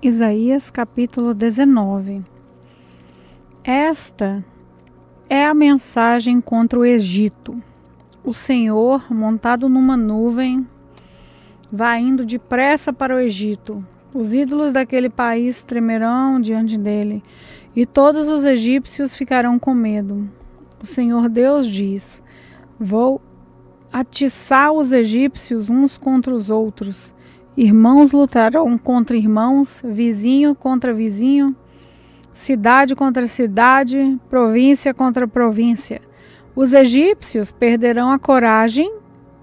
Isaías capítulo 19. Esta é a mensagem contra o Egito. O Senhor, montado numa nuvem, vai indo depressa para o Egito. Os ídolos daquele país tremerão diante dele, e todos os egípcios ficarão com medo. O Senhor Deus diz: vou atiçar os egípcios uns contra os outros. Irmãos lutarão contra irmãos, vizinho contra vizinho, cidade contra cidade, província contra província. Os egípcios perderão a coragem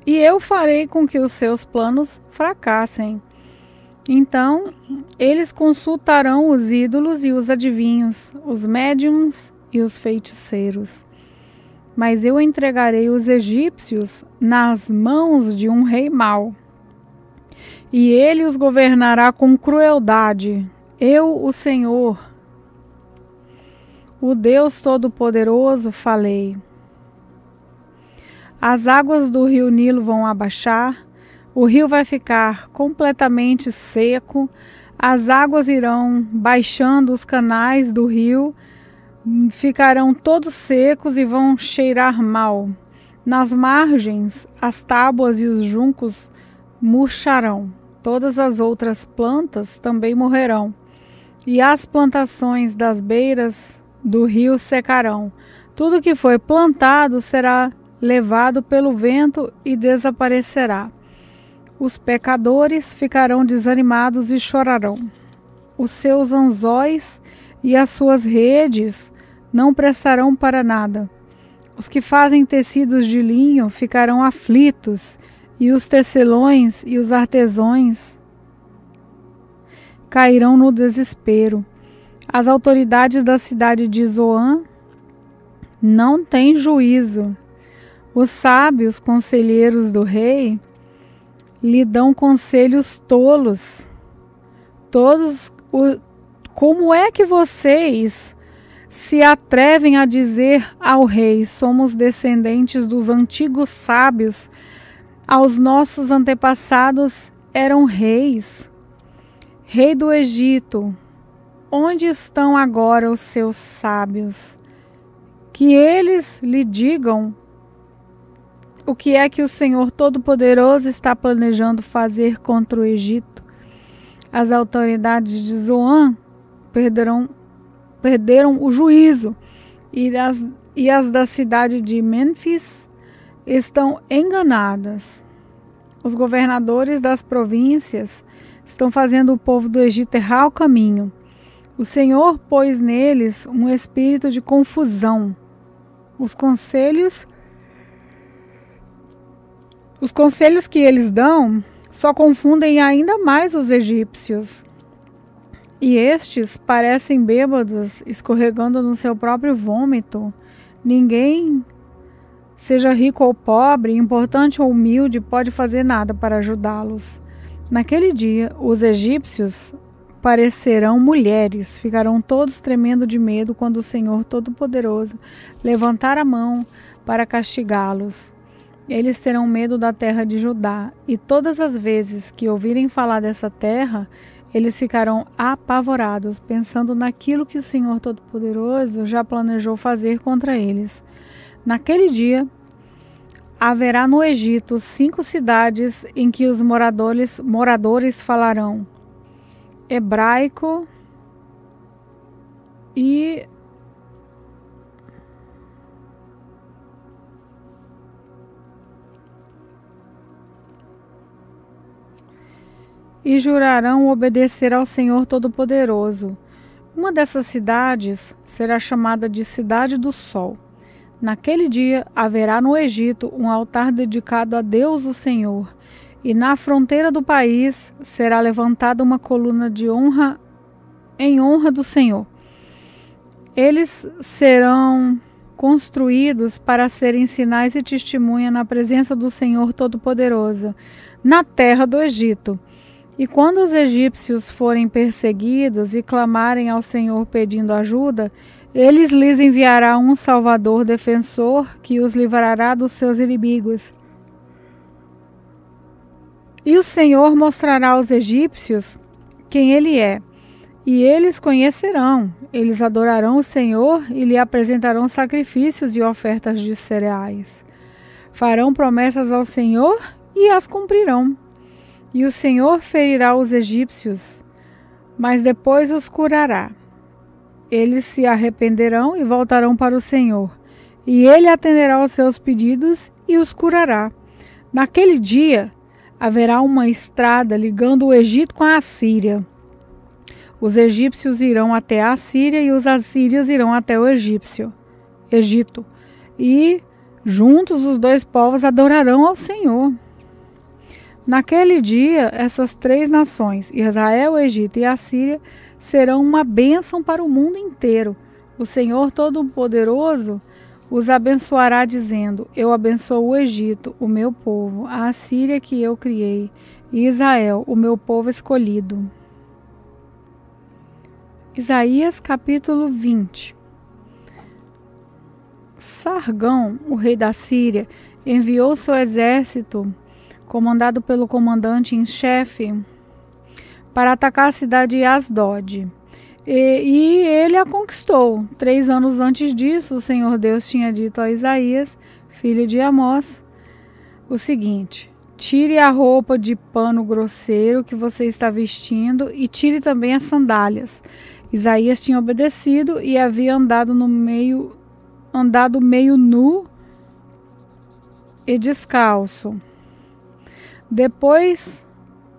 e eu farei com que os seus planos fracassem. Então, eles consultarão os ídolos e os adivinhos, os médiuns e os feiticeiros. Mas eu entregarei os egípcios nas mãos de um rei mau, e ele os governará com crueldade. Eu, o Senhor, o Deus Todo-Poderoso, falei. As águas do rio Nilo vão abaixar, o rio vai ficar completamente seco, as águas irão baixando os canais do rio, ficarão todos secos e vão cheirar mal. Nas margens, as tábuas e os juncos murcharão. Todas as outras plantas também morrerão, e as plantações das beiras do rio secarão. Tudo que foi plantado será levado pelo vento e desaparecerá. Os pecadores ficarão desanimados e chorarão. Os seus anzóis e as suas redes não prestarão para nada. Os que fazem tecidos de linho ficarão aflitos, e os tecelões e os artesãos cairão no desespero. As autoridades da cidade de Zoan não têm juízo. Os sábios conselheiros do rei lhe dão conselhos tolos. Como é que vocês se atrevem a dizer ao rei: somos descendentes dos antigos sábios, aos nossos antepassados eram reis? Rei do Egito, onde estão agora os seus sábios? Que eles lhe digam o que é que o Senhor Todo-Poderoso está planejando fazer contra o Egito. As autoridades de Zoan perderam o juízo, e as da cidade de Mênfis estão enganadas. Os governadores das províncias estão fazendo o povo do Egito errar o caminho. O Senhor pôs neles um espírito de confusão. Os conselhos que eles dão só confundem ainda mais os egípcios. E estes parecem bêbados, escorregando no seu próprio vômito. Ninguém, seja rico ou pobre, importante ou humilde, pode fazer nada para ajudá-los. Naquele dia, os egípcios parecerão mulheres, ficarão todos tremendo de medo quando o Senhor Todo-Poderoso levantar a mão para castigá-los. Eles terão medo da terra de Judá, e todas as vezes que ouvirem falar dessa terra, eles ficarão apavorados, pensando naquilo que o Senhor Todo-Poderoso já planejou fazer contra eles. Naquele dia, haverá no Egito 5 cidades em que os moradores falarão hebraico e jurarão obedecer ao Senhor Todo-Poderoso. Uma dessas cidades será chamada de Cidade do Sol. Naquele dia haverá no Egito um altar dedicado a Deus o Senhor, e na fronteira do país será levantada uma coluna de honra em honra do Senhor. Eles serão construídos para serem sinais e testemunha na presença do Senhor Todo-Poderoso, na terra do Egito. E quando os egípcios forem perseguidos e clamarem ao Senhor pedindo ajuda, ele lhes enviará um salvador defensor que os livrará dos seus inimigos. E o Senhor mostrará aos egípcios quem ele é. E eles conhecerão, eles adorarão o Senhor e lhe apresentarão sacrifícios e ofertas de cereais. Farão promessas ao Senhor e as cumprirão. E o Senhor ferirá os egípcios, mas depois os curará. Eles se arrependerão e voltarão para o Senhor, e Ele atenderá aos seus pedidos e os curará. Naquele dia haverá uma estrada ligando o Egito com a Assíria. Os egípcios irão até a Assíria e os assírios irão até o Egito. E juntos os dois povos adorarão ao Senhor. Naquele dia, essas três nações, Israel, Egito e Assíria, serão uma bênção para o mundo inteiro. O Senhor Todo-Poderoso os abençoará, dizendo: Eu abençoo o Egito, o meu povo, a Assíria que eu criei, e Israel, o meu povo escolhido. Isaías capítulo 20. Sargão, o rei da Síria, enviou seu exército, comandado pelo comandante em chefe, para atacar a cidade de Asdod. E ele a conquistou. 3 anos antes disso, o Senhor Deus tinha dito a Isaías, filho de Amós, o seguinte: tire a roupa de pano grosseiro que você está vestindo e tire também as sandálias. Isaías tinha obedecido e havia andado meio nu e descalço. Depois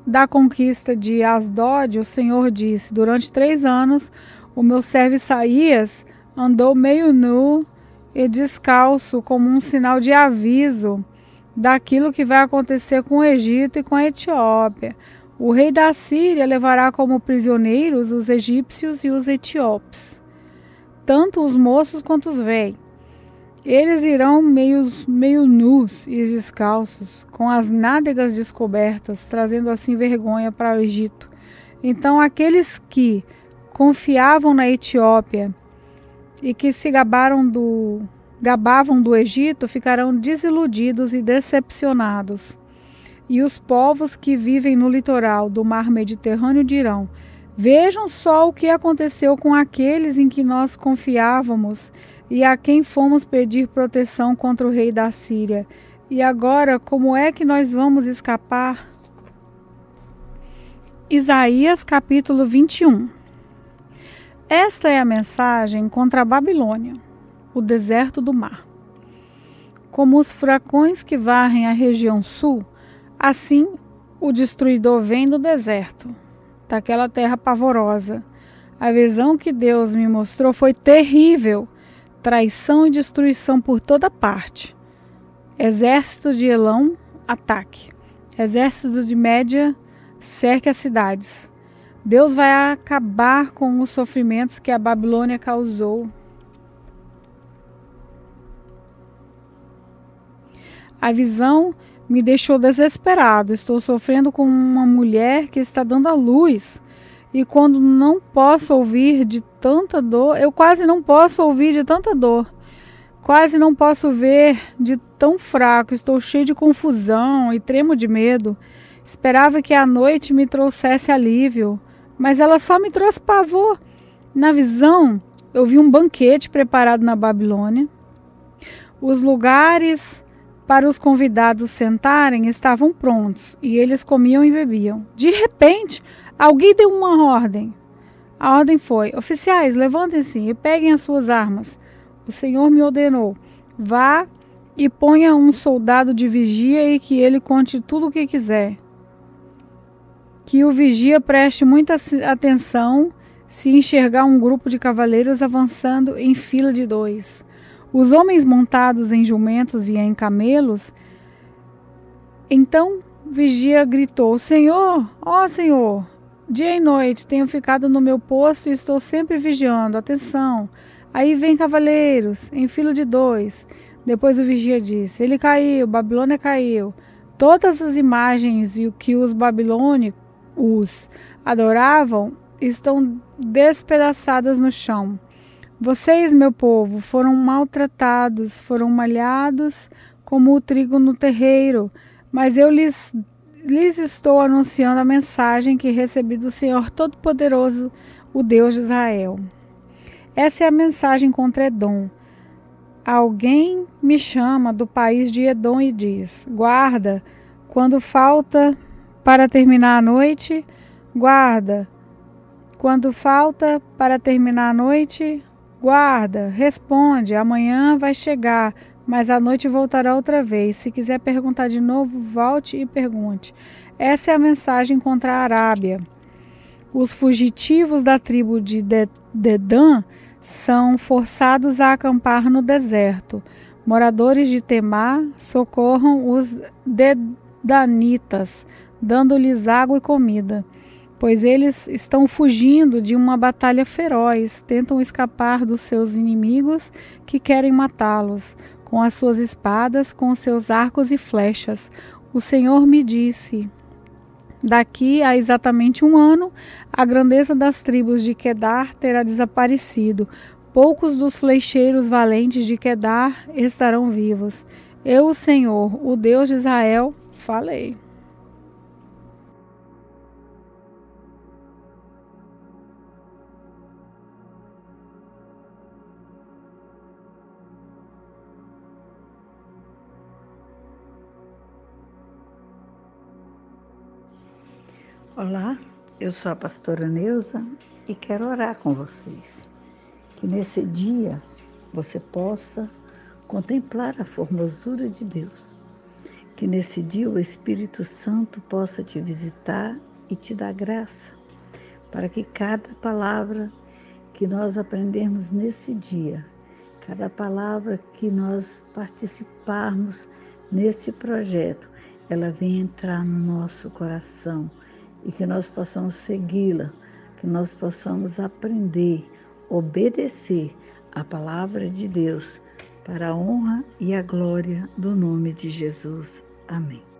da conquista de Asdod, o Senhor disse: durante 3 anos, o meu servo Isaías andou meio nu e descalço como um sinal de aviso daquilo que vai acontecer com o Egito e com a Etiópia. O rei da Síria levará como prisioneiros os egípcios e os etíopes, tanto os moços quanto os velhos. Eles irão meio nus e descalços, com as nádegas descobertas, trazendo assim vergonha para o Egito. Então aqueles que confiavam na Etiópia e que se gabavam do Egito ficarão desiludidos e decepcionados. E os povos que vivem no litoral do mar Mediterrâneo dirão: vejam só o que aconteceu com aqueles em que nós confiávamos e a quem fomos pedir proteção contra o rei da Síria. E agora, como é que nós vamos escapar? Isaías capítulo 21. Esta é a mensagem contra a Babilônia, o deserto do mar. Como os furacões que varrem a região sul, assim o destruidor vem do deserto, daquela terra pavorosa. A visão que Deus me mostrou foi terrível, traição e destruição por toda parte. Exército de Elão, ataque. Exército de Média, cerque as cidades. Deus vai acabar com os sofrimentos que a Babilônia causou. A visão me deixou desesperado. Estou sofrendo com uma mulher que está dando à luz. E quando não posso ouvir de tanta dor, eu quase não posso ouvir de tanta dor. Quase não posso ver de tão fraco. Estou cheio de confusão e tremo de medo. Esperava que a noite me trouxesse alívio, mas ela só me trouxe pavor. Na visão, eu vi um banquete preparado na Babilônia. Os lugares para os convidados sentarem estavam prontos, e eles comiam e bebiam. De repente, alguém deu uma ordem. A ordem foi: oficiais, levantem-se e peguem as suas armas. O Senhor me ordenou: vá e ponha um soldado de vigia e que ele conte tudo o que quiser. Que o vigia preste muita atenção se enxergar um grupo de cavaleiros avançando em fila de 2. Os homens montados em jumentos e em camelos. Então vigia gritou: Senhor, ó Senhor, dia e noite tenho ficado no meu posto e estou sempre vigiando. Atenção, aí vem cavaleiros em fila de 2. Depois o vigia disse: ele caiu, Babilônia caiu. Todas as imagens e o que os babilônicos adoravam estão despedaçadas no chão. Vocês, meu povo, foram maltratados, foram malhados como o trigo no terreiro, mas eu lhes estou anunciando a mensagem que recebi do Senhor Todo-Poderoso, o Deus de Israel. Essa é a mensagem contra Edom. Alguém me chama do país de Edom e diz: guarda, quando falta para terminar a noite, guarda. Quando falta para terminar a noite, guarda. Responde, amanhã vai chegar, mas a noite voltará outra vez. Se quiser perguntar de novo, volte e pergunte. Essa é a mensagem contra a Arábia. Os fugitivos da tribo de Dedã são forçados a acampar no deserto. Moradores de Temá socorram os dedanitas, dando-lhes água e comida, pois eles estão fugindo de uma batalha feroz, tentam escapar dos seus inimigos que querem matá-los, com as suas espadas, com os seus arcos e flechas. O Senhor me disse: daqui a exatamente 1 ano, a grandeza das tribos de Quedar terá desaparecido. Poucos dos flecheiros valentes de Quedar estarão vivos. Eu, o Senhor, o Deus de Israel, falei. Olá, eu sou a pastora Neuza e quero orar com vocês. Que nesse dia você possa contemplar a formosura de Deus. Que nesse dia o Espírito Santo possa te visitar e te dar graça, para que cada palavra que nós aprendermos nesse dia, cada palavra que nós participarmos neste projeto, ela venha entrar no nosso coração, e que nós possamos segui-la, que nós possamos aprender, obedecer a palavra de Deus, para a honra e a glória do nome de Jesus. Amém.